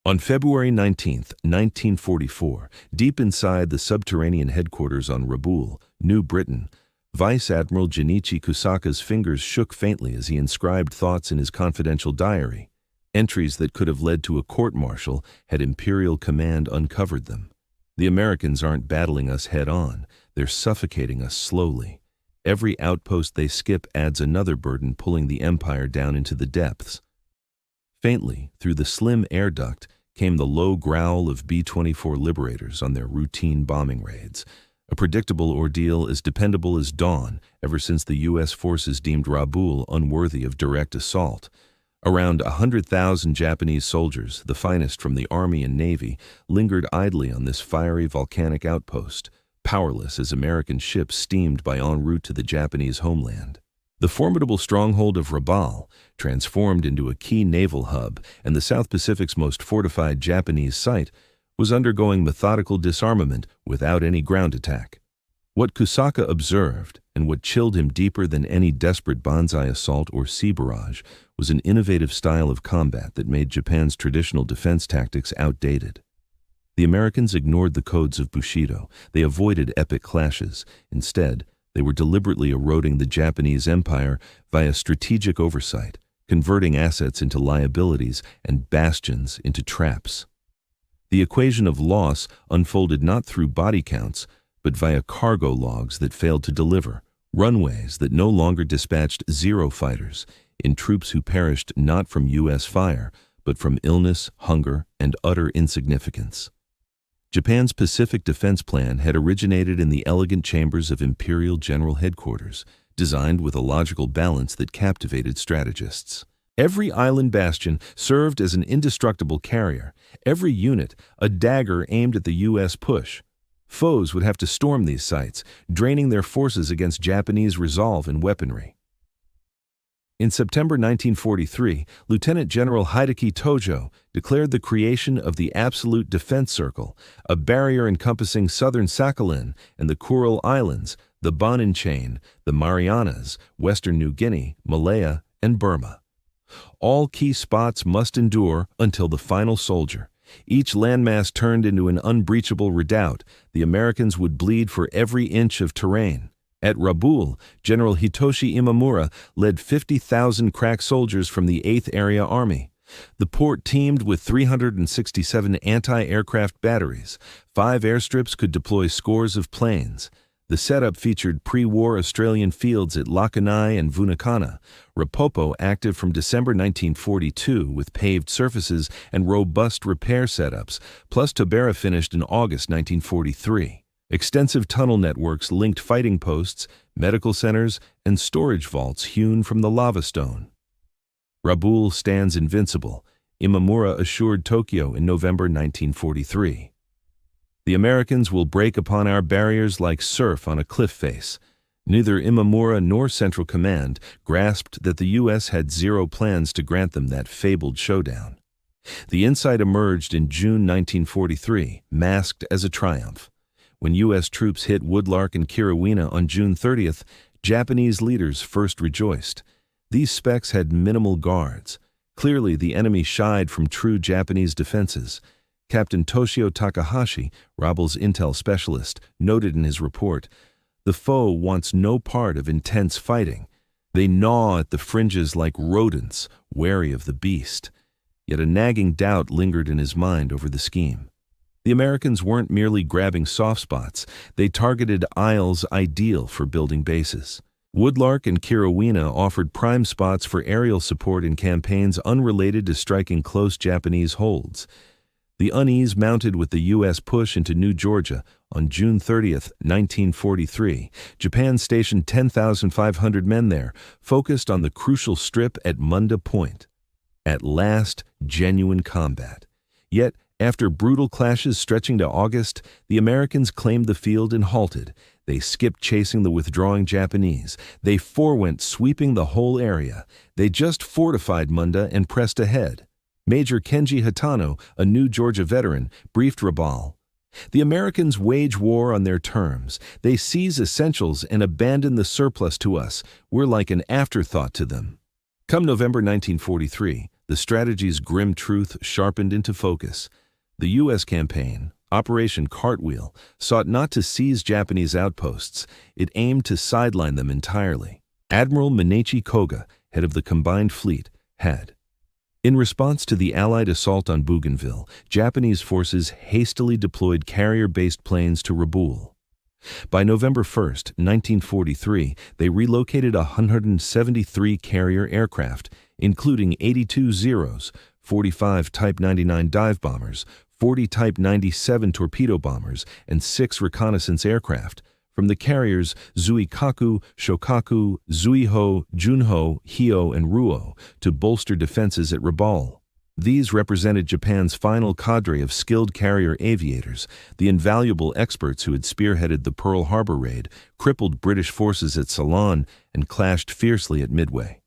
On February 19, 1944, deep inside the subterranean headquarters on Rabaul, New Britain, Vice Admiral Junichi Kusaka's fingers shook faintly as he inscribed thoughts in his confidential diary. Entries that could have led to a court-martial had Imperial Command uncovered them. The Americans aren't battling us head-on, they're suffocating us slowly. Every outpost they skip adds another burden pulling the Empire down into the depths. Faintly, through the slim air duct, came the low growl of B-24 Liberators on their routine bombing raids, a predictable ordeal as dependable as dawn ever since the U.S. forces deemed Rabaul unworthy of direct assault. Around 100,000 Japanese soldiers, the finest from the Army and Navy, lingered idly on this fiery volcanic outpost, powerless as American ships steamed by en route to the Japanese homeland. The formidable stronghold of Rabaul, transformed into a key naval hub and the South Pacific's most fortified Japanese site, was undergoing methodical disarmament without any ground attack. What Kusaka observed, and what chilled him deeper than any desperate banzai assault or sea barrage, was an innovative style of combat that made Japan's traditional defense tactics outdated. The Americans ignored the codes of Bushido. They avoided epic clashes. Instead, they were deliberately eroding the Japanese Empire via strategic oversight, converting assets into liabilities and bastions into traps. The equation of loss unfolded not through body counts, but via cargo logs that failed to deliver, runways that no longer dispatched Zero fighters, in troops who perished not from U.S. fire, but from illness, hunger, and utter insignificance. Japan's Pacific Defense Plan had originated in the elegant chambers of Imperial General Headquarters, designed with a logical balance that captivated strategists. Every island bastion served as an indestructible carrier, every unit a dagger aimed at the U.S. push. Foes would have to storm these sites, draining their forces against Japanese resolve and weaponry. In September 1943, Lieutenant General Hideki Tojo declared the creation of the Absolute Defense Circle, a barrier encompassing southern Sakhalin and the Kuril Islands, the Bonin Chain, the Marianas, western New Guinea, Malaya, and Burma. All key spots must endure until the final soldier. Each landmass turned into an unbreachable redoubt. The Americans would bleed for every inch of terrain. At Rabaul, General Hitoshi Imamura led 50,000 crack soldiers from the 8th Area Army. The port teemed with 367 anti-aircraft batteries. 5 airstrips could deploy scores of planes. The setup featured pre-war Australian fields at Lakanai and Vunakana, Rapopo active from December 1942 with paved surfaces and robust repair setups, plus Tobera finished in August 1943. Extensive tunnel networks linked fighting posts, medical centers, and storage vaults hewn from the lava stone. Rabaul stands invincible, Imamura assured Tokyo in November 1943. The Americans will break upon our barriers like surf on a cliff face. Neither Imamura nor Central Command grasped that the U.S. had zero plans to grant them that fabled showdown. The insight emerged in June 1943, masked as a triumph. When U.S. troops hit Woodlark and Kirawina on June 30th, Japanese leaders first rejoiced. These specs had minimal guards. Clearly, the enemy shied from true Japanese defenses. Captain Toshio Takahashi, Rabaul's intel specialist, noted in his report, "The foe wants no part of intense fighting. They gnaw at the fringes like rodents, wary of the beast." Yet a nagging doubt lingered in his mind over the scheme. The Americans weren't merely grabbing soft spots, they targeted isles ideal for building bases. Woodlark and Kirawina offered prime spots for aerial support in campaigns unrelated to striking close Japanese holds. The unease mounted with the U.S. push into New Georgia. On June 30, 1943, Japan stationed 10,500 men there, focused on the crucial strip at Munda Point. At last, genuine combat. Yet, after brutal clashes stretching to August, the Americans claimed the field and halted. They skipped chasing the withdrawing Japanese. They forewent sweeping the whole area. They just fortified Munda and pressed ahead. Major Kenji Hatano, a new Georgia veteran, briefed Rabaul. The Americans wage war on their terms. They seize essentials and abandon the surplus to us. We're like an afterthought to them. Come November 1943, the strategy's grim truth sharpened into focus. The U.S. campaign, Operation Cartwheel, sought not to seize Japanese outposts, it aimed to sideline them entirely. Admiral Minechi Koga, head of the combined fleet, had. In response to the Allied assault on Bougainville, Japanese forces hastily deployed carrier-based planes to Rabaul. By November 1, 1943, they relocated 173 carrier aircraft, including 82 Zeros, 45 Type 99 dive bombers, 40 Type 97 torpedo bombers, and 6 reconnaissance aircraft, from the carriers Zuikaku, Shokaku, Zuiho, Junho, Hio, and Ruo, to bolster defenses at Rabaul. These represented Japan's final cadre of skilled carrier aviators, the invaluable experts who had spearheaded the Pearl Harbor raid, crippled British forces at Ceylon, and clashed fiercely at Midway.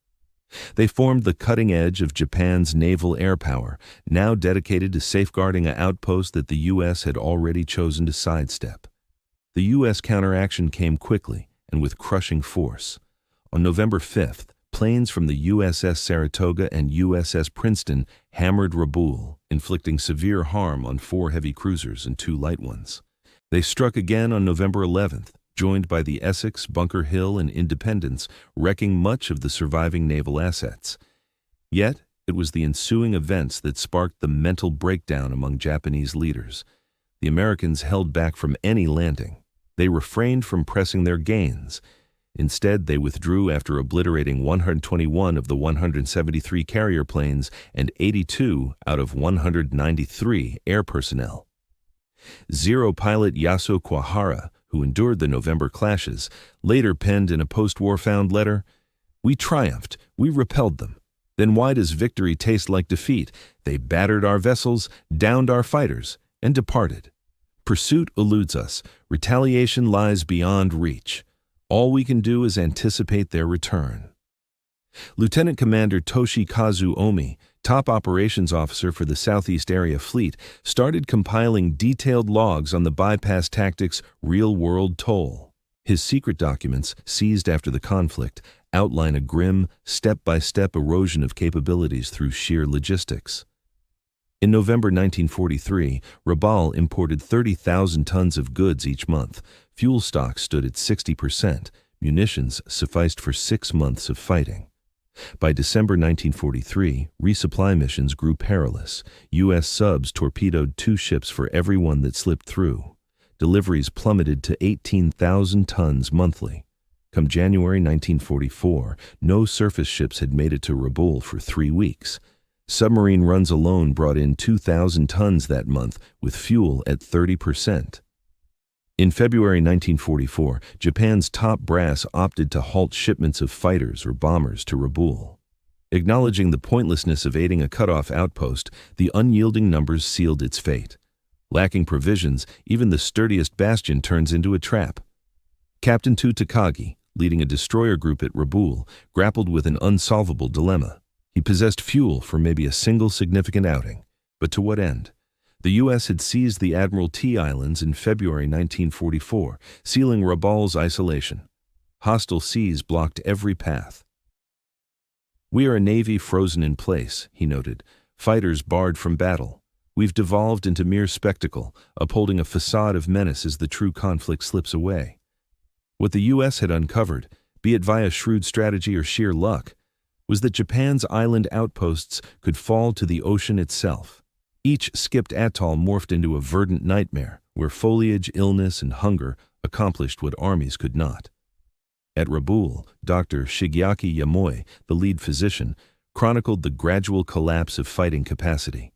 They formed the cutting edge of Japan's naval air power, now dedicated to safeguarding an outpost that the U.S. had already chosen to sidestep. The U.S. counteraction came quickly and with crushing force. On November 5th, planes from the USS Saratoga and USS Princeton hammered Rabaul, inflicting severe harm on 4 heavy cruisers and 2 light ones. They struck again on November 11th, joined by the Essex, Bunker Hill, and Independence, wrecking much of the surviving naval assets. Yet, it was the ensuing events that sparked the mental breakdown among Japanese leaders. The Americans held back from any landing. They refrained from pressing their gains. Instead, they withdrew after obliterating 121 of the 173 carrier planes and 82 out of 193 air personnel. Zero pilot Yasu Kuwahara, who endured the November clashes, later penned in a post-war found letter, "We triumphed, we repelled them. Then why does victory taste like defeat? They battered our vessels, downed our fighters, and departed. Pursuit eludes us, retaliation lies beyond reach. All we can do is anticipate their return." Lieutenant Commander Toshikazu Omi, top operations officer for the Southeast Area Fleet, started compiling detailed logs on the bypass tactics' real-world toll. His secret documents, seized after the conflict, outline a grim, step-by-step erosion of capabilities through sheer logistics. In November 1943, Rabaul imported 30,000 tons of goods each month. Fuel stocks stood at 60%. Munitions sufficed for 6 months of fighting. By December 1943, resupply missions grew perilous. U.S. subs torpedoed 2 ships for every one that slipped through. Deliveries plummeted to 18,000 tons monthly. Come January 1944, no surface ships had made it to Rabaul for 3 weeks. Submarine runs alone brought in 2,000 tons that month, with fuel at 30%. In February 1944, Japan's top brass opted to halt shipments of fighters or bombers to Rabaul. Acknowledging the pointlessness of aiding a cut-off outpost, the unyielding numbers sealed its fate. Lacking provisions, even the sturdiest bastion turns into a trap. Captain Tu Takagi, leading a destroyer group at Rabaul, grappled with an unsolvable dilemma. He possessed fuel for maybe a single significant outing, but to what end? The U.S. had seized the Admiralty Islands in February 1944, sealing Rabaul's isolation. Hostile seas blocked every path. "We are a navy frozen in place," he noted, "fighters barred from battle. We've devolved into mere spectacle, upholding a facade of menace as the true conflict slips away." What the U.S. had uncovered, be it via shrewd strategy or sheer luck, was that Japan's island outposts could fall to the ocean itself. Each skipped atoll morphed into a verdant nightmare, where foliage, illness, and hunger accomplished what armies could not. At Rabaul, Dr. Shigeaki Yamoi, the lead physician, chronicled the gradual collapse of fighting capacity.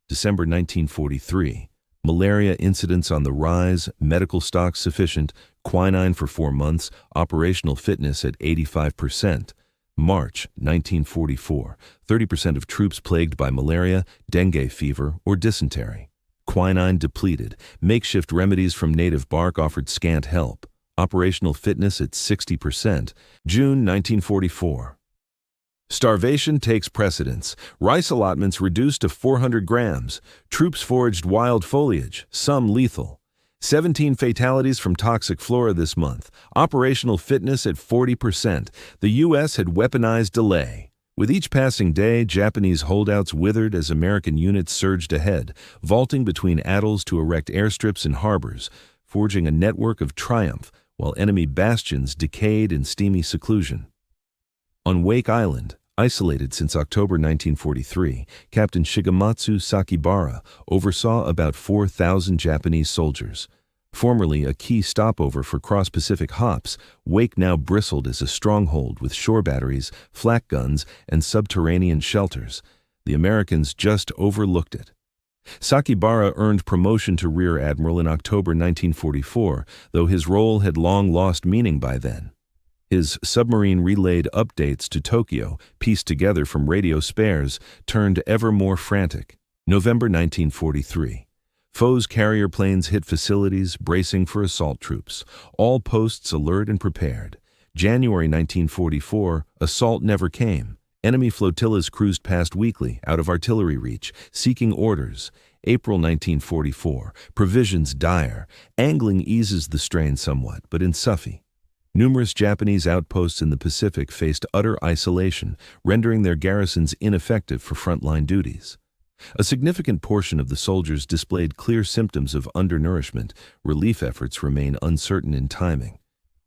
December 1943, malaria incidents on the rise, medical stocks sufficient, quinine for 4 months, operational fitness at 85%. March 1944, 30% of troops plagued by malaria, dengue fever, or dysentery. Quinine depleted, makeshift remedies from native bark offered scant help. Operational fitness at 60%. June 1944. Starvation takes precedence. Rice allotments reduced to 400 grams. Troops foraged wild foliage, some lethal. 17 fatalities from toxic flora this month. Operational fitness at 40%. The U.S. had weaponized delay. With each passing day, Japanese holdouts withered as American units surged ahead, vaulting between atolls to erect airstrips and harbors, forging a network of triumph while enemy bastions decayed in steamy seclusion. On Wake Island, isolated since October 1943, Captain Shigematsu Sakibara oversaw about 4,000 Japanese soldiers. Formerly a key stopover for cross-Pacific hops, Wake now bristled as a stronghold with shore batteries, flak guns, and subterranean shelters. The Americans just overlooked it. Sakibara earned promotion to Rear Admiral in October 1944, though his role had long lost meaning by then. His submarine relayed updates to Tokyo, pieced together from radio spares, turned ever more frantic. November 1943. Foe's carrier planes hit facilities, bracing for assault troops. All posts alert and prepared. January 1944, assault never came. Enemy flotillas cruised past weekly, out of artillery reach, seeking orders. April 1944, provisions dire. Angling eases the strain somewhat, but in Suffy. Numerous Japanese outposts in the Pacific faced utter isolation, rendering their garrisons ineffective for frontline duties. A significant portion of the soldiers displayed clear symptoms of undernourishment. Relief efforts remain uncertain in timing.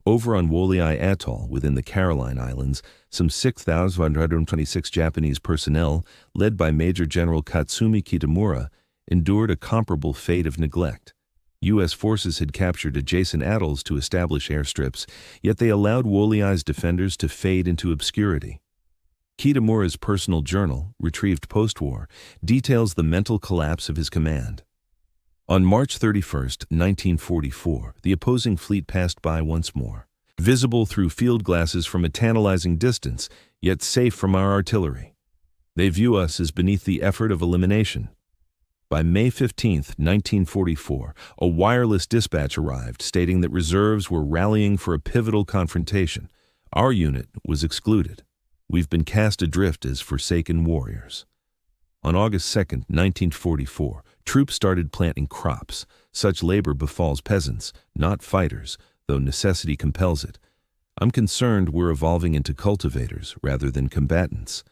Over on Wolei Atoll, within the Caroline Islands, some 6,126 Japanese personnel, led by Major General Katsumi Kitamura, endured a comparable fate of neglect. U.S. forces had captured adjacent atolls to establish airstrips, yet they allowed Wolei's defenders to fade into obscurity. Kitamura's personal journal, retrieved post-war, details the mental collapse of his command. On March 31, 1944, the opposing fleet passed by once more, visible through field glasses from a tantalizing distance, yet safe from our artillery. They view us as beneath the effort of elimination. By May 15, 1944, a wireless dispatch arrived stating that reserves were rallying for a pivotal confrontation. Our unit was excluded. We've been cast adrift as forsaken warriors. On August 2, 1944, troops started planting crops. Such labor befalls peasants, not fighters, though necessity compels it. I'm concerned we're evolving into cultivators rather than combatants.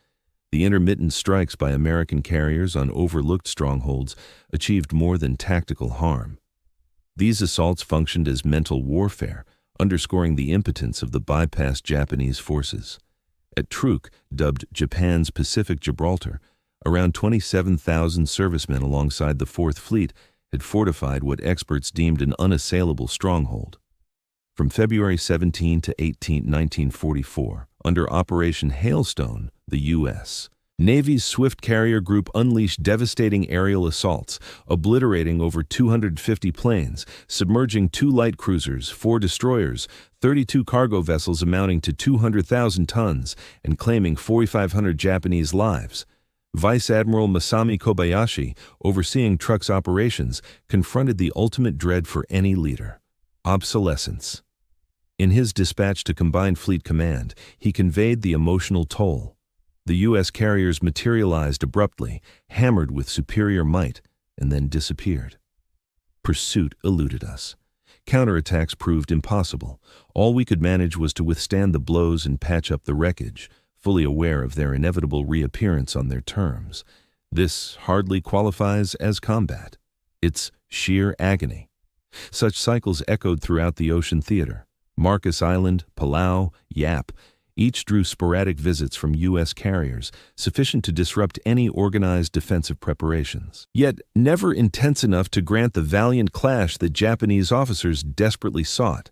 The intermittent strikes by American carriers on overlooked strongholds achieved more than tactical harm. These assaults functioned as mental warfare, underscoring the impotence of the bypassed Japanese forces. At Truk, dubbed Japan's Pacific Gibraltar, around 27,000 servicemen alongside the Fourth Fleet had fortified what experts deemed an unassailable stronghold. From February 17 to 18, 1944, under Operation Hailstone, the U.S. Navy's Swift Carrier Group unleashed devastating aerial assaults, obliterating over 250 planes, submerging 2 light cruisers, 4 destroyers, 32 cargo vessels amounting to 200,000 tons, and claiming 4,500 Japanese lives. Vice Admiral Masami Kobayashi, overseeing Truk's operations, confronted the ultimate dread for any leader: obsolescence. In his dispatch to Combined Fleet Command, he conveyed the emotional toll. The U.S. carriers materialized abruptly, hammered with superior might, and then disappeared. Pursuit eluded us. Counterattacks proved impossible. All we could manage was to withstand the blows and patch up the wreckage, fully aware of their inevitable reappearance on their terms. This hardly qualifies as combat. It's sheer agony. Such cycles echoed throughout the ocean theater. Marcus Island, Palau, Yap, each drew sporadic visits from U.S. carriers, sufficient to disrupt any organized defensive preparations, yet never intense enough to grant the valiant clash that Japanese officers desperately sought.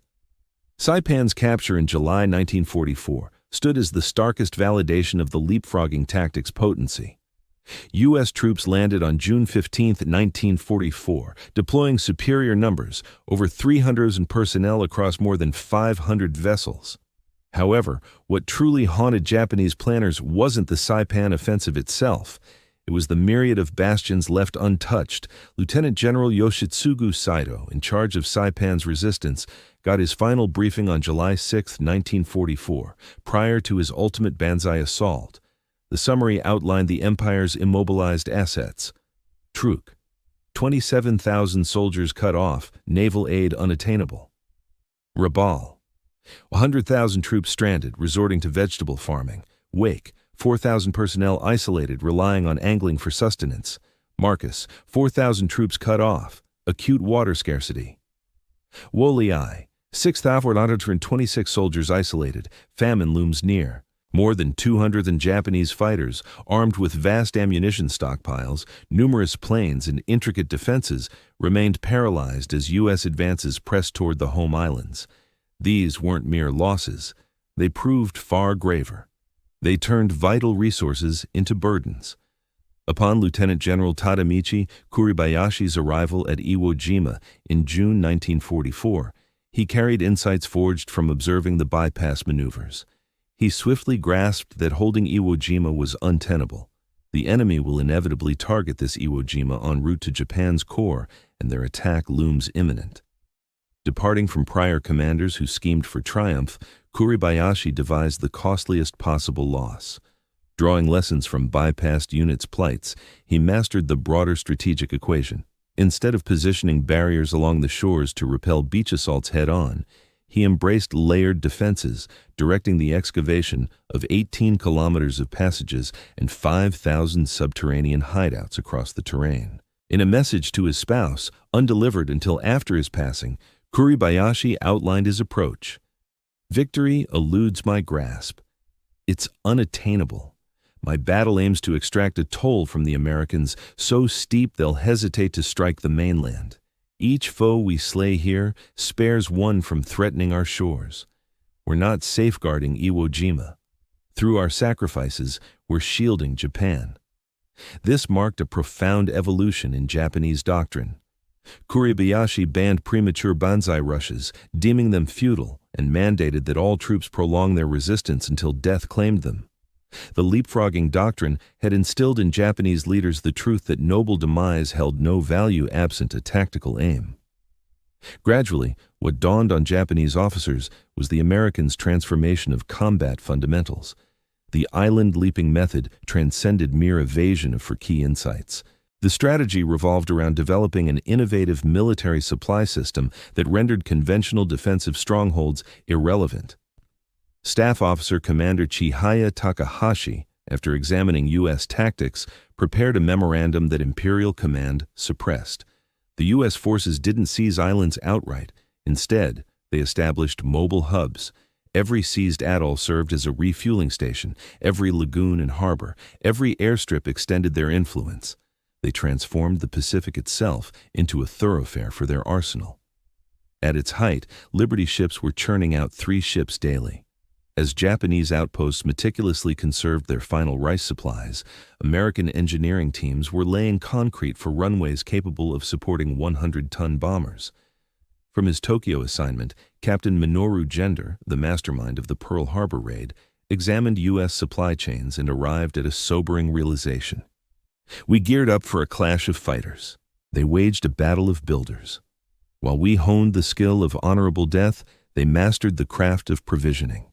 Saipan's capture in July 1944 stood as the starkest validation of the leapfrogging tactic's potency. U.S. troops landed on June 15, 1944, deploying superior numbers, over 300 personnel across more than 500 vessels. However, what truly haunted Japanese planners wasn't the Saipan offensive itself. It was the myriad of bastions left untouched. Lieutenant General Yoshitsugu Saito, in charge of Saipan's resistance, got his final briefing on July 6, 1944, prior to his ultimate Banzai assault. The summary outlined the Empire's immobilized assets. Truk, 27,000 soldiers cut off, naval aid unattainable. Rabaul, 100,000 troops stranded, resorting to vegetable farming. Wake, 4,000 personnel isolated, relying on angling for sustenance. Marcus, 4,000 troops cut off, acute water scarcity. Wolai, 6,426 soldiers isolated, famine looms near. More than 200 Japanese fighters, armed with vast ammunition stockpiles, numerous planes, and intricate defenses, remained paralyzed as U.S. advances pressed toward the home islands. These weren't mere losses. They proved far graver. They turned vital resources into burdens. Upon Lieutenant General Tadamichi Kuribayashi's arrival at Iwo Jima in June 1944, he carried insights forged from observing the bypass maneuvers. He swiftly grasped that holding Iwo Jima was untenable. The enemy will inevitably target this Iwo Jima en route to Japan's core, and their attack looms imminent. Departing from prior commanders who schemed for triumph, Kuribayashi devised the costliest possible loss. Drawing lessons from bypassed units' plights, he mastered the broader strategic equation. Instead of positioning barriers along the shores to repel beach assaults head-on, he embraced layered defenses, directing the excavation of 18 kilometers of passages and 5,000 subterranean hideouts across the terrain. In a message to his spouse, undelivered until after his passing, Kuribayashi outlined his approach. "Victory eludes my grasp. It's unattainable. My battle aims to extract a toll from the Americans so steep they'll hesitate to strike the mainland. Each foe we slay here spares one from threatening our shores. We're not safeguarding Iwo Jima. Through our sacrifices, we're shielding Japan." This marked a profound evolution in Japanese doctrine. Kuribayashi banned premature banzai rushes, deeming them futile, and mandated that all troops prolong their resistance until death claimed them. The leapfrogging doctrine had instilled in Japanese leaders the truth that noble demise held no value absent a tactical aim. Gradually, what dawned on Japanese officers was the Americans' transformation of combat fundamentals. The island-leaping method transcended mere evasion for key insights. The strategy revolved around developing an innovative military supply system that rendered conventional defensive strongholds irrelevant. Staff Officer Commander Chihaya Takahashi, after examining U.S. tactics, prepared a memorandum that Imperial Command suppressed. The U.S. forces didn't seize islands outright. Instead, they established mobile hubs. Every seized atoll served as a refueling station. Every lagoon and harbor, every airstrip extended their influence. They transformed the Pacific itself into a thoroughfare for their arsenal. At its height, Liberty ships were churning out 3 ships daily. As Japanese outposts meticulously conserved their final rice supplies, American engineering teams were laying concrete for runways capable of supporting 100-ton bombers. From his Tokyo assignment, Captain Minoru Gender, the mastermind of the Pearl Harbor raid, examined U.S. supply chains and arrived at a sobering realization. We geared up for a clash of fighters. They waged a battle of builders. While we honed the skill of honorable death, they mastered the craft of provisioning.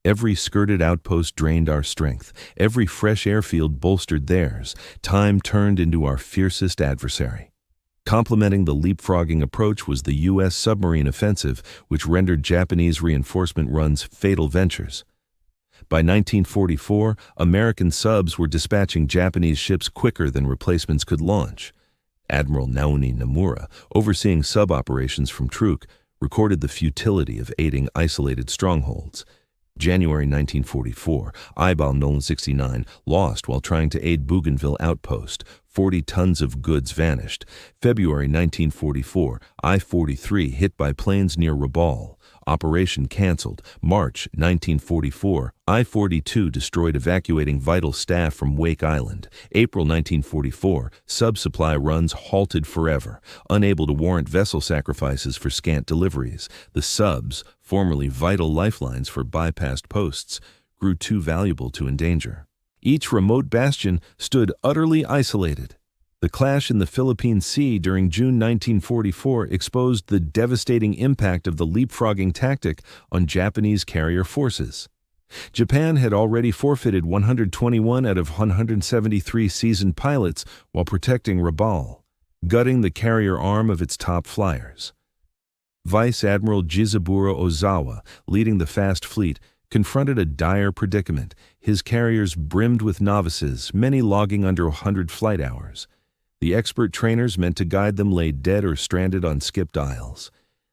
Every skirted outpost drained our strength. Every fresh airfield bolstered theirs. Time turned into our fiercest adversary. Complementing the leapfrogging approach was the U.S. submarine offensive, which rendered Japanese reinforcement runs fatal ventures. By 1944, American subs were dispatching Japanese ships quicker than replacements could launch. Admiral Naomi Nomura, overseeing sub-operations from Truk, recorded the futility of aiding isolated strongholds. January 1944, Ibal Nolan 69 lost while trying to aid Bougainville outpost. 40 tons of goods vanished. February 1944, I-43 hit by planes near Rabaul. Operation canceled. March 1944, I-42 destroyed evacuating vital staff from Wake Island. April 1944, sub-supply runs halted forever, unable to warrant vessel sacrifices for scant deliveries. The subs, formerly vital lifelines for bypassed posts, grew too valuable to endanger. Each remote bastion stood utterly isolated. The clash in the Philippine Sea during June 1944 exposed the devastating impact of the leapfrogging tactic on Japanese carrier forces. Japan had already forfeited 121 out of 173 seasoned pilots while protecting Rabaul, gutting the carrier arm of its top flyers. Vice Admiral Jizaburo Ozawa, leading the fast fleet, confronted a dire predicament. His carriers brimmed with novices, many logging under 100 flight hours. The expert trainers meant to guide them lay dead or stranded on skipped isles.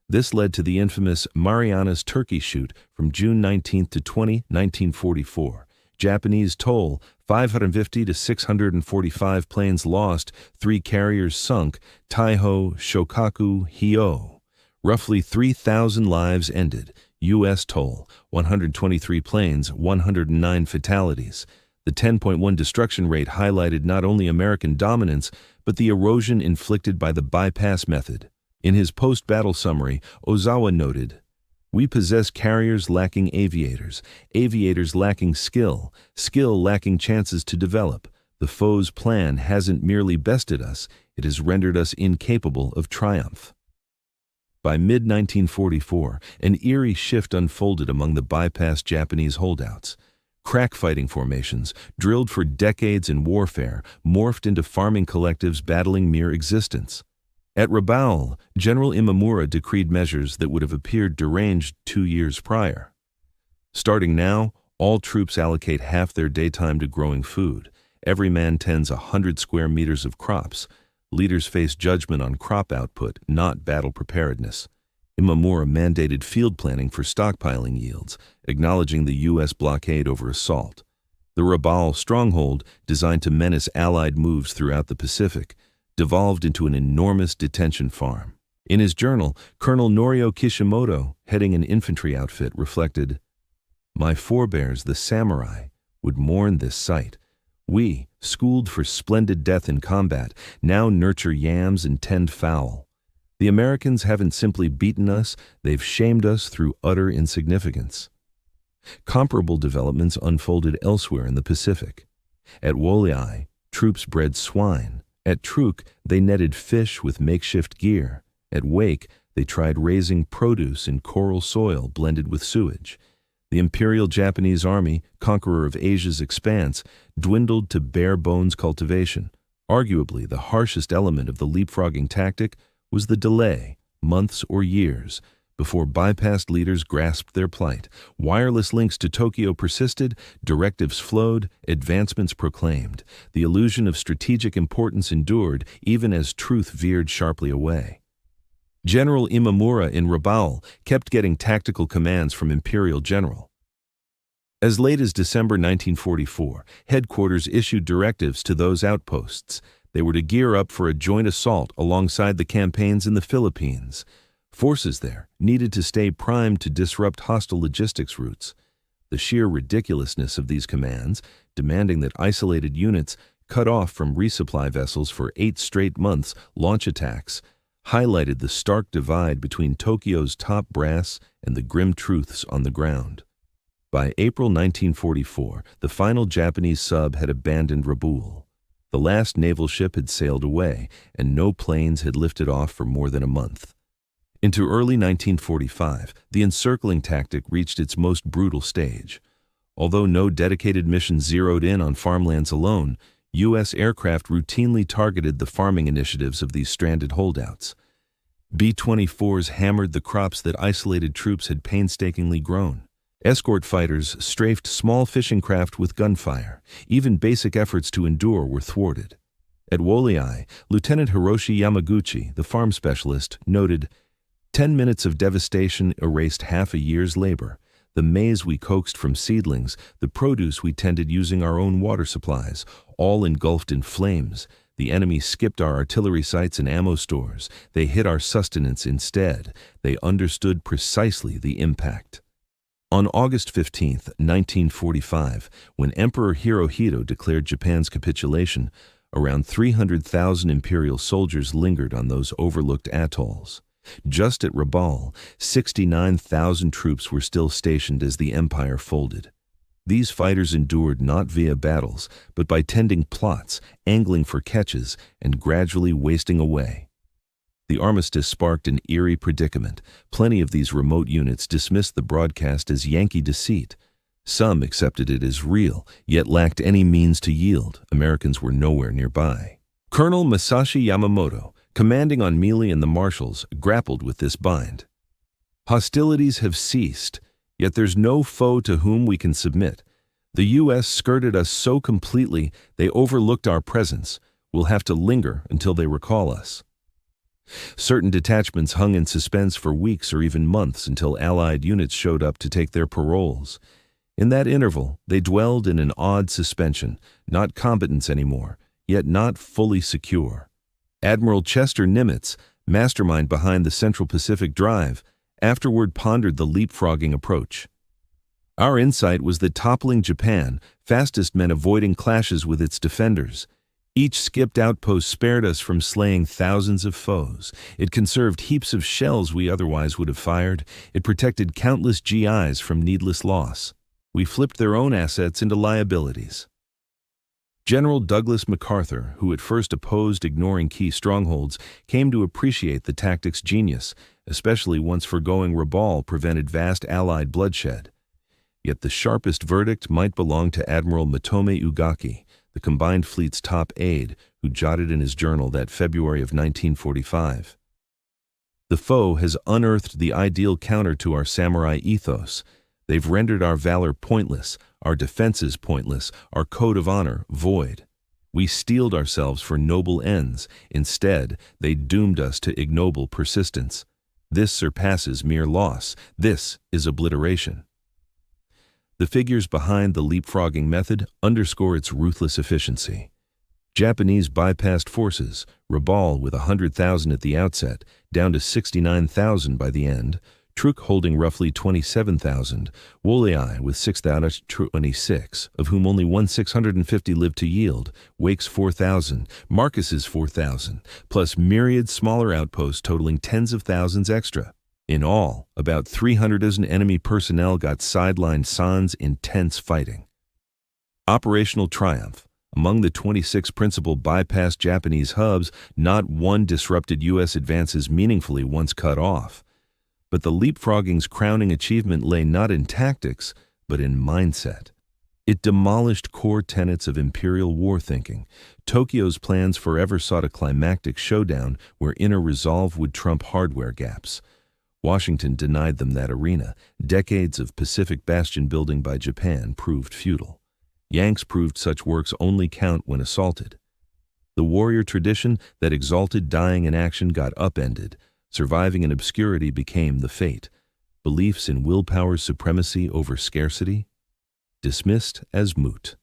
This led to the infamous Marianas Turkey Shoot from June 19 to 20, 1944. Japanese toll, 550 to 645 planes lost, 3 carriers sunk, Taiho, Shokaku, Hyo. Roughly 3,000 lives ended. U.S. toll, 123 planes, 109 fatalities. The 10.1 destruction rate highlighted not only American dominance, but the erosion inflicted by the bypass method. In his post-battle summary, Ozawa noted, "We possess carriers lacking aviators, aviators lacking skill, skill lacking chances to develop. The foe's plan hasn't merely bested us, it has rendered us incapable of triumph." By mid-1944, an eerie shift unfolded among the bypassed Japanese holdouts. Crack-fighting formations, drilled for decades in warfare, morphed into farming collectives battling mere existence. At Rabaul, General Imamura decreed measures that would have appeared deranged 2 years prior. Starting now, all troops allocate half their daytime to growing food. Every man tends 100 square meters of crops. Leaders face judgment on crop output, not battle preparedness. Imamura mandated field planning for stockpiling yields, acknowledging the U.S. blockade over assault. The Rabaul stronghold, designed to menace Allied moves throughout the Pacific, devolved into an enormous detention farm. In his journal, Colonel Norio Kishimoto, heading an infantry outfit, reflected, "My forebears, the samurai, would mourn this sight. We, schooled for splendid death in combat, now nurture yams and tend fowl. The Americans haven't simply beaten us, they've shamed us through utter insignificance." Comparable developments unfolded elsewhere in the Pacific. At Woliai, troops bred swine. At Truk, they netted fish with makeshift gear. At Wake, they tried raising produce in coral soil blended with sewage. The Imperial Japanese Army, conqueror of Asia's expanse, dwindled to bare-bones cultivation. Arguably, the harshest element of the leapfrogging tactic was the delay, months or years, before bypassed leaders grasped their plight. Wireless links to Tokyo persisted, directives flowed, advancements proclaimed. The illusion of strategic importance endured, even as truth veered sharply away. General Imamura in Rabaul kept getting tactical commands from Imperial General. As late as December 1944, headquarters issued directives to those outposts. They were to gear up for a joint assault alongside the campaigns in the Philippines. Forces there needed to stay primed to disrupt hostile logistics routes. The sheer ridiculousness of these commands, demanding that isolated units cut off from resupply vessels for 8 straight months launch attacks, highlighted the stark divide between Tokyo's top brass and the grim truths on the ground. By April 1944, the final Japanese sub had abandoned Rabaul. The last naval ship had sailed away, and no planes had lifted off for more than a month. Into early 1945, the encircling tactic reached its most brutal stage. Although no dedicated mission zeroed in on farmlands alone, U.S. aircraft routinely targeted the farming initiatives of these stranded holdouts. B-24s hammered the crops that isolated troops had painstakingly grown. Escort fighters strafed small fishing craft with gunfire. Even basic efforts to endure were thwarted. At Woliai, Lieutenant Hiroshi Yamaguchi, the farm specialist, noted, 10 minutes of devastation erased half a year's labor. The maize we coaxed from seedlings, the produce we tended using our own water supplies, all engulfed in flames. The enemy skipped our artillery sites and ammo stores. They hit our sustenance instead. They understood precisely the impact. On August 15, 1945, when Emperor Hirohito declared Japan's capitulation, around 300,000 imperial soldiers lingered on those overlooked atolls. Just at Rabaul, 69,000 troops were still stationed as the empire folded. These fighters endured not via battles, but by tending plots, angling for catches, and gradually wasting away. The armistice sparked an eerie predicament. Plenty of these remote units dismissed the broadcast as Yankee deceit. Some accepted it as real, yet lacked any means to yield. Americans were nowhere nearby. Colonel Masashi Yamamoto, commanding on Mili and the Marshals, grappled with this bind. Hostilities have ceased. Yet there's no foe to whom we can submit. The U.S. skirted us so completely they overlooked our presence. We'll have to linger until they recall us. Certain detachments hung in suspense for weeks or even months until Allied units showed up to take their paroles. In that interval, they dwelled in an odd suspension, not combatants anymore, yet not fully secure. Admiral Chester Nimitz, mastermind behind the Central Pacific Drive, afterward pondered the leapfrogging approach. Our insight was that toppling Japan, fastest meant avoiding clashes with its defenders. Each skipped outpost spared us from slaying thousands of foes. It conserved heaps of shells we otherwise would have fired. It protected countless GIs from needless loss. We flipped their own assets into liabilities. General Douglas MacArthur, who at first opposed ignoring key strongholds, came to appreciate the tactic's genius, especially once foregoing Rabaul prevented vast Allied bloodshed. Yet the sharpest verdict might belong to Admiral Motome Ugaki, the combined fleet's top aide, who jotted in his journal that February of 1945. The foe has unearthed the ideal counter to our samurai ethos. They've rendered our valor pointless, our defenses pointless, our code of honor void. We steeled ourselves for noble ends. Instead, they doomed us to ignoble persistence. This surpasses mere loss. This is obliteration. The figures behind the leapfrogging method underscore its ruthless efficiency. Japanese bypassed forces, Rabaul with 100,000 at the outset, down to 69,000 by the end, Truk holding roughly 27,000, Wolei with 6,026, of whom only 1,650 lived to yield, Wake's 4,000, Marcus's 4,000, plus myriad smaller outposts totaling tens of thousands extra. In all, about 300 enemy personnel got sidelined sans intense fighting. Operational triumph. Among the 26 principal bypassed Japanese hubs, not one disrupted U.S. advances meaningfully once cut off. But the leapfrogging's crowning achievement lay not in tactics, but in mindset. It demolished core tenets of imperial war thinking. Tokyo's plans forever sought a climactic showdown where inner resolve would trump hardware gaps. Washington denied them that arena. Decades of Pacific bastion building by Japan proved futile. Yanks proved such works only count when assaulted. The warrior tradition that exalted dying in action got upended. Surviving in obscurity became the fate. Beliefs in willpower's supremacy over scarcity? Dismissed as moot.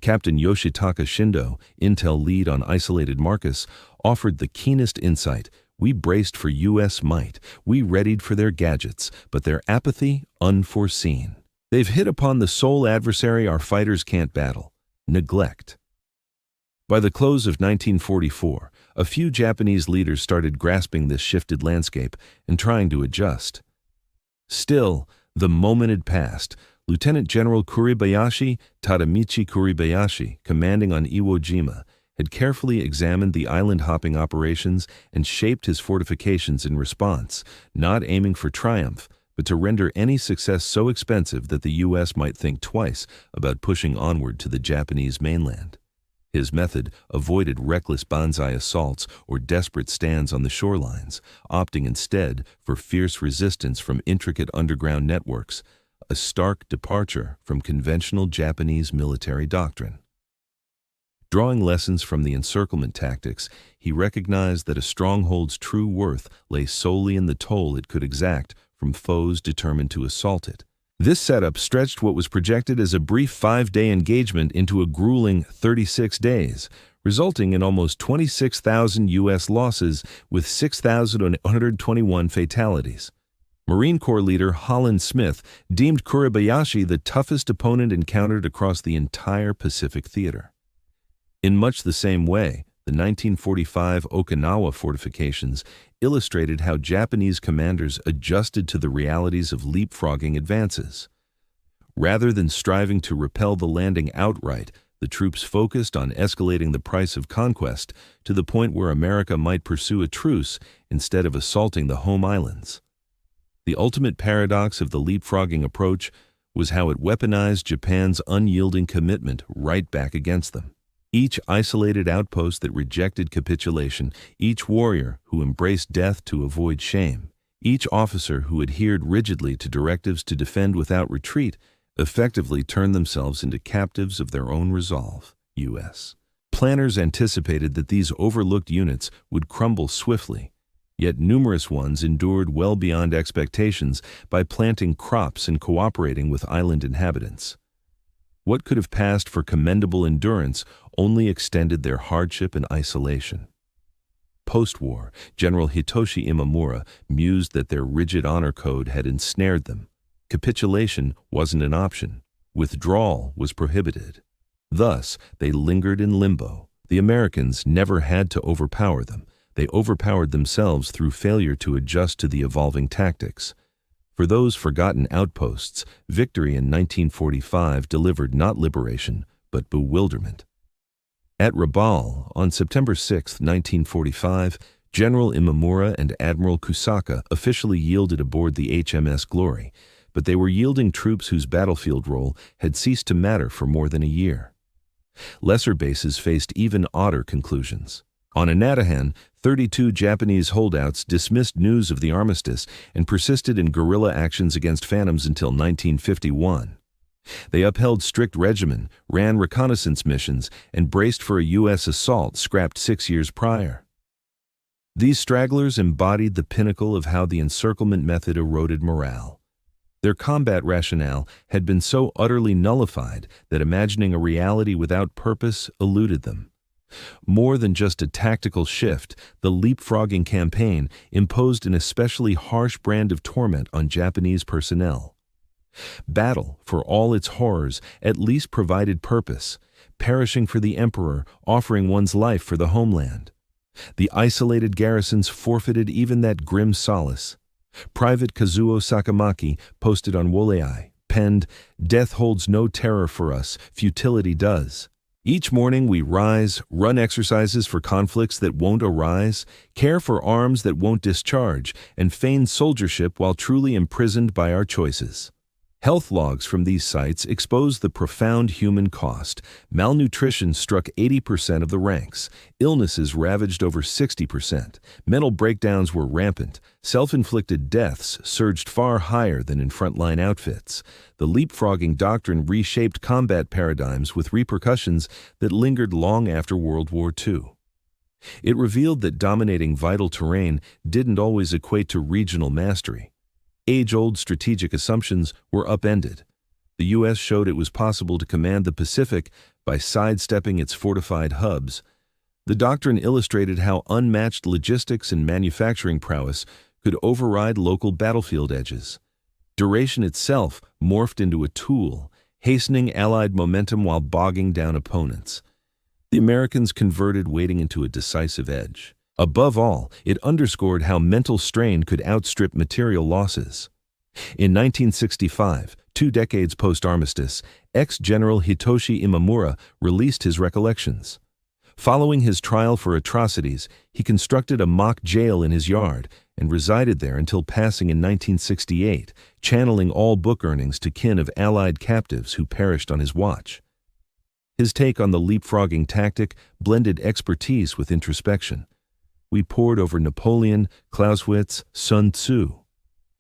Captain Yoshitaka Shindo, Intel lead on isolated Marcus, offered the keenest insight. We braced for U.S. might. We readied for their gadgets, but their apathy unforeseen. They've hit upon the sole adversary our fighters can't battle: neglect. By the close of 1944, a few Japanese leaders started grasping this shifted landscape and trying to adjust. Still, the moment had passed. Lieutenant General Kuribayashi, Tadamichi Kuribayashi, commanding on Iwo Jima, had carefully examined the island-hopping operations and shaped his fortifications in response, not aiming for triumph, but to render any success so expensive that the U.S. might think twice about pushing onward to the Japanese mainland. His method avoided reckless banzai assaults or desperate stands on the shorelines, opting instead for fierce resistance from intricate underground networks, a stark departure from conventional Japanese military doctrine. Drawing lessons from the encirclement tactics, he recognized that a stronghold's true worth lay solely in the toll it could exact from foes determined to assault it. This setup stretched what was projected as a brief 5-day engagement into a grueling 36 days, resulting in almost 26,000 U.S. losses with 6,121 fatalities. Marine Corps leader Holland Smith deemed Kuribayashi the toughest opponent encountered across the entire Pacific theater. In much the same way, the 1945 Okinawa fortifications illustrated how Japanese commanders adjusted to the realities of leapfrogging advances. Rather than striving to repel the landing outright, the troops focused on escalating the price of conquest to the point where America might pursue a truce instead of assaulting the home islands. The ultimate paradox of the leapfrogging approach was how it weaponized Japan's unyielding commitment right back against them. Each isolated outpost that rejected capitulation, each warrior who embraced death to avoid shame, Each officer who adhered rigidly to directives to defend without retreat effectively turned themselves into captives of their own resolve. U.S. Planners anticipated that these overlooked units would crumble swiftly, yet numerous ones endured well beyond expectations by planting crops and cooperating with island inhabitants. What could have passed for commendable endurance only extended their hardship and isolation. Post-war, General Hitoshi Imamura mused that their rigid honor code had ensnared them. Capitulation wasn't an option. Withdrawal was prohibited. Thus, they lingered in limbo. The Americans never had to overpower them. They overpowered themselves through failure to adjust to the evolving tactics. For those forgotten outposts, victory in 1945 delivered not liberation, but bewilderment. At Rabaul, on September 6, 1945, General Imamura and Admiral Kusaka officially yielded aboard the HMS Glory, but they were yielding troops whose battlefield role had ceased to matter for more than a year. Lesser bases faced even odder conclusions. On Anatahan, 32 Japanese holdouts dismissed news of the armistice and persisted in guerrilla actions against Phantoms until 1951. They upheld strict regimen, ran reconnaissance missions, and braced for a U.S. assault scrapped 6 years prior. These stragglers embodied the pinnacle of how the encirclement method eroded morale. Their combat rationale had been so utterly nullified that imagining a reality without purpose eluded them. More than just a tactical shift, the leapfrogging campaign imposed an especially harsh brand of torment on Japanese personnel. Battle, for all its horrors, at least provided purpose, perishing for the emperor, offering one's life for the homeland. The isolated garrisons forfeited even that grim solace. Private Kazuo Sakamaki, posted on Wolei, penned, "Death holds no terror for us, futility does. Each morning we rise, run exercises for conflicts that won't arise, care for arms that won't discharge, and feign soldiership while truly imprisoned by our choices." Health logs from these sites expose the profound human cost. Malnutrition struck 80% of the ranks. Illnesses ravaged over 60%. Mental breakdowns were rampant. Self-inflicted deaths surged far higher than in frontline outfits. The leapfrogging doctrine reshaped combat paradigms with repercussions that lingered long after World War II. It revealed that dominating vital terrain didn't always equate to regional mastery. Age-old strategic assumptions were upended. The U.S. showed it was possible to command the Pacific by sidestepping its fortified hubs. The doctrine illustrated how unmatched logistics and manufacturing prowess could override local battlefield edges. Duration itself morphed into a tool, hastening Allied momentum while bogging down opponents. The Americans converted waiting into a decisive edge. Above all, it underscored how mental strain could outstrip material losses. In 1965, 2 decades post-armistice, ex-General Hitoshi Imamura released his recollections. Following his trial for atrocities, he constructed a mock jail in his yard and resided there until passing in 1968, channeling all book earnings to kin of Allied captives who perished on his watch. His take on the leapfrogging tactic blended expertise with introspection. We pored over Napoleon, Clausewitz, Sun Tzu.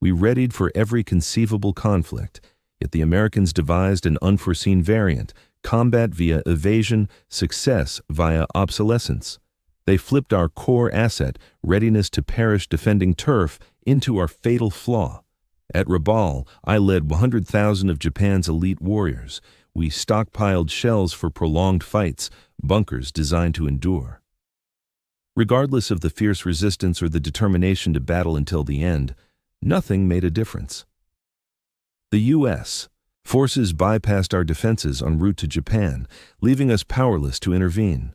We readied for every conceivable conflict, yet the Americans devised an unforeseen variant: combat via evasion, success via obsolescence. They flipped our core asset, readiness to perish defending turf, into our fatal flaw. At Rabaul, I led 100,000 of Japan's elite warriors. We stockpiled shells for prolonged fights, bunkers designed to endure. Regardless of the fierce resistance or the determination to battle until the end, nothing made a difference. The U.S. forces bypassed our defenses en route to Japan, leaving us powerless to intervene.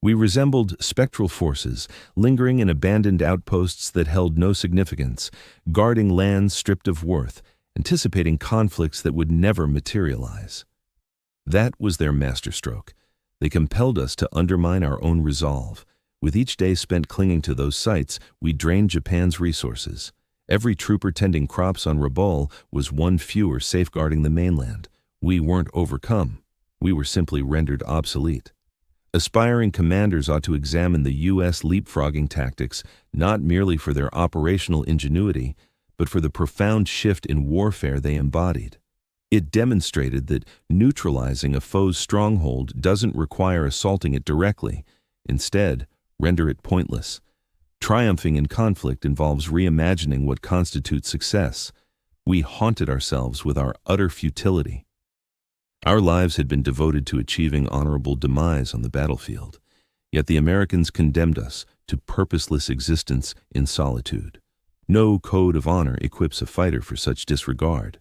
We resembled spectral forces, lingering in abandoned outposts that held no significance, guarding lands stripped of worth, anticipating conflicts that would never materialize. That was their masterstroke. They compelled us to undermine our own resolve. With each day spent clinging to those sites, we drained Japan's resources. Every trooper tending crops on Rabaul was one fewer safeguarding the mainland. We weren't overcome. We were simply rendered obsolete. Aspiring commanders ought to examine the U.S. leapfrogging tactics not merely for their operational ingenuity, but for the profound shift in warfare they embodied. It demonstrated that neutralizing a foe's stronghold doesn't require assaulting it directly. Instead, render it pointless. Triumphing in conflict involves reimagining what constitutes success. We haunted ourselves with our utter futility. Our lives had been devoted to achieving honorable demise on the battlefield, yet the Americans condemned us to purposeless existence in solitude. No code of honor equips a fighter for such disregard.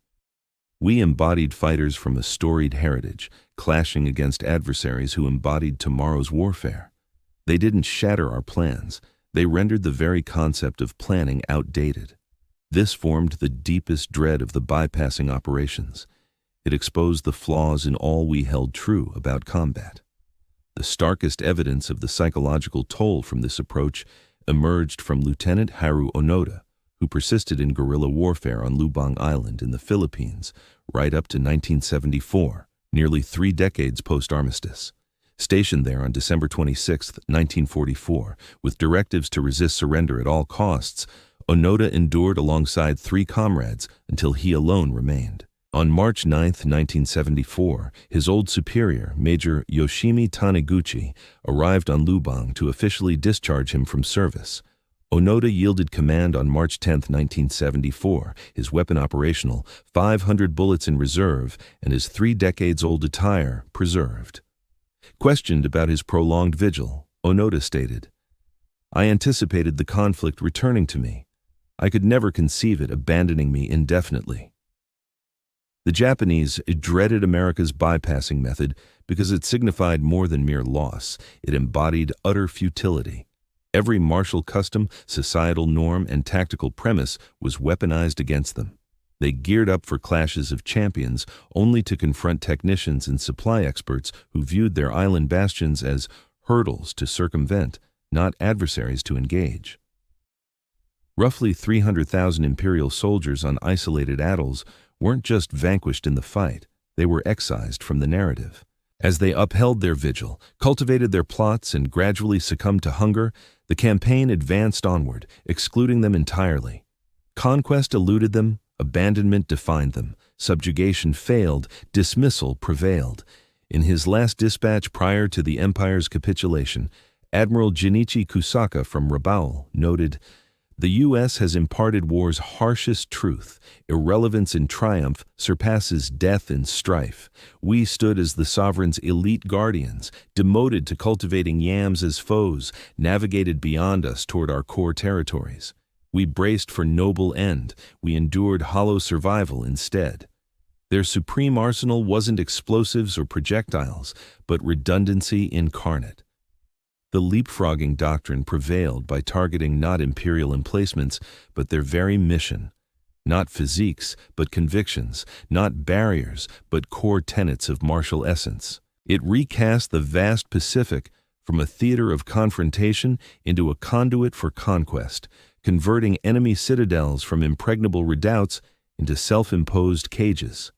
We embodied fighters from a storied heritage, clashing against adversaries who embodied tomorrow's warfare. They didn't shatter our plans, they rendered the very concept of planning outdated. This formed the deepest dread of the bypassing operations. It exposed the flaws in all we held true about combat. The starkest evidence of the psychological toll from this approach emerged from Lieutenant Haru Onoda, who persisted in guerrilla warfare on Lubang Island in the Philippines right up to 1974, nearly 3 decades post-armistice. Stationed there on December 26, 1944, with directives to resist surrender at all costs, Onoda endured alongside 3 comrades until he alone remained. On March 9, 1974, his old superior, Major Yoshimi Taniguchi, arrived on Lubang to officially discharge him from service. Onoda yielded command on March 10, 1974, his weapon operational, 500 bullets in reserve, and his 3-decades-old attire preserved. Questioned about his prolonged vigil, Onoda stated, "I anticipated the conflict returning to me. I could never conceive it abandoning me indefinitely." The Japanese dreaded America's bypassing method because it signified more than mere loss. It embodied utter futility. Every martial custom, societal norm, and tactical premise was weaponized against them. They geared up for clashes of champions only to confront technicians and supply experts who viewed their island bastions as hurdles to circumvent, not adversaries to engage. Roughly 300,000 Imperial soldiers on isolated atolls weren't just vanquished in the fight, they were excised from the narrative. As they upheld their vigil, cultivated their plots, and gradually succumbed to hunger, the campaign advanced onward, excluding them entirely. Conquest eluded them, abandonment defined them, subjugation failed, dismissal prevailed. In his last dispatch prior to the Empire's capitulation, Admiral Junichi Kusaka from Rabaul noted, "The U.S. has imparted war's harshest truth. Irrelevance in triumph surpasses death in strife. We stood as the sovereign's elite guardians, demoted to cultivating yams as foes, navigated beyond us toward our core territories. We braced for noble end. We endured hollow survival instead. Their supreme arsenal wasn't explosives or projectiles, but redundancy incarnate." The leapfrogging doctrine prevailed by targeting not imperial emplacements, but their very mission. Not physiques, but convictions. Not barriers, but core tenets of martial essence. It recast the vast Pacific from a theater of confrontation into a conduit for conquest, converting enemy citadels from impregnable redoubts into self-imposed cages.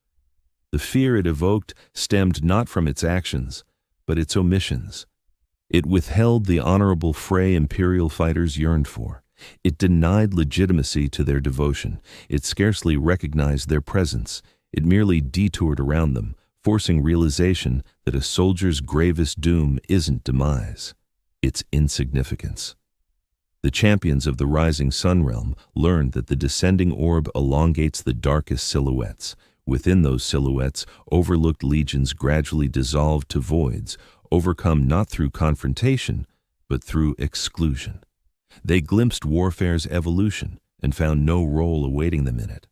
The fear it evoked stemmed not from its actions, but its omissions. It withheld the honorable fray imperial fighters yearned for. It denied legitimacy to their devotion. It scarcely recognized their presence. It merely detoured around them, forcing realization that a soldier's gravest doom isn't demise, it's insignificance. The champions of the rising sun realm learned that the descending orb elongates the darkest silhouettes. Within those silhouettes, overlooked legions gradually dissolved to voids, overcome not through confrontation, but through exclusion. They glimpsed warfare's evolution and found no role awaiting them in it.